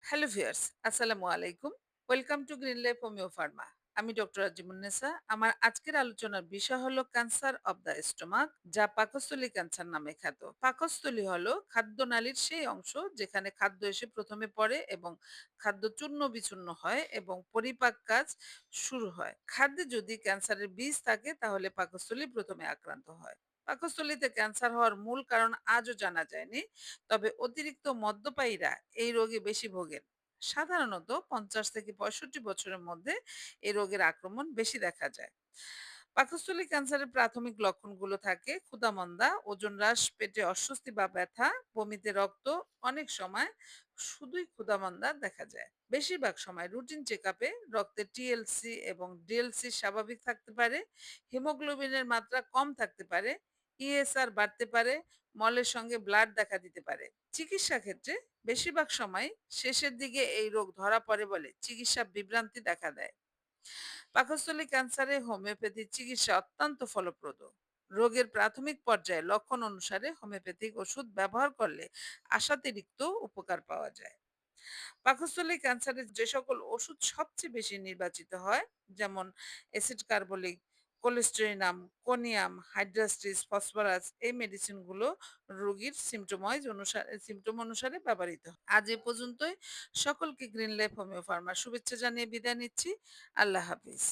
Hello viewers, আসসালামু আলাইকুম। Welcome to green life homeo Pharma. আমি ডক্টর আজিমুন্নেসা। আমার আজকের আলোচনার বিষয় হলো ক্যান্সার অব দ্য স্টোমাক, যা পাকস্থলী ক্যান্সার নামে খ্যাত। পাকস্থলী হলো খাদ্যনালীর সেই অংশ যেখানে খাদ্য এসে প্রথমে পড়ে এবং খাদ্য চূর্ণ বিচূর্ণ হয় এবং পরিপাক কাজ শুরু হয়। খাদ্যে যদি ক্যান্সারের বীজ থাকে তাহলে পাকস্থলী প্রথমে আক্রান্ত হয়। পাকস্থলীতে ক্যান্সার হওয়ার মূল কারণ আজও জানা যায়নি। তবে অতিরিক্ত মদ্যপায়ীরা এই রোগে বেশি ভোগেন। সাধারণত ৫০ থেকে ৬৫ বছরের মধ্যে এই রোগের আক্রমণ বেশি দেখা যায়। পাকস্থলী ক্যান্সারের প্রাথমিক লক্ষণগুলো থাকে ক্ষুধামন্দা, ওজন হ্রাস, পেটে অস্বস্তি বা ব্যথা, বমিতে রক্ত। অনেক সময় শুধুই ক্ষুধামন্দা দেখা যায়। বেশিরভাগ সময় রুটিন চেকআপে রক্তে টিএলসি এবং ডিএলসি স্বাভাবিক থাকতে পারে, হিমোগ্লোবিনের মাত্রা কম থাকতে পারে, ইএসআর বাড়তে পারে, মলের সঙ্গে ব্লাড দেখা দিতে পারে। চিকিৎসা ক্ষেত্রে বেশিরভাগ সময় শেষের দিকে এই রোগ ধরা পড়ে বলে চিকিৎসা বিভ্রান্তি দেখা দেয়। পাকস্থলী ক্যান্সারে হোমিওপ্যাথি চিকিৎসা অত্যন্ত ফলপ্রদ। রোগের প্রাথমিক পর্যায়ে লক্ষণ অনুসারে হোমিওপ্যাথিক ওষুধ ব্যবহার করলে আশাতিরিক্ত উপকার পাওয়া যায়। পাকস্থলী ক্যান্সারের যে সকল ওষুধ সবচেয়ে বেশি নির্বাচিত হয়, যেমন acid carbolic, cholesterinum, conium, hydrastis, phosphorus, এই মেডিসিনগুলো রোগীর সিমটম অনুসারে ব্যবহৃত হয়। আজ এ পর্যন্তই। সকলকে গ্রিন লাইফ হোমিও ফার্মার শুভেচ্ছা জানিয়ে বিদায় নিচ্ছি। আল্লাহ হাফিজ।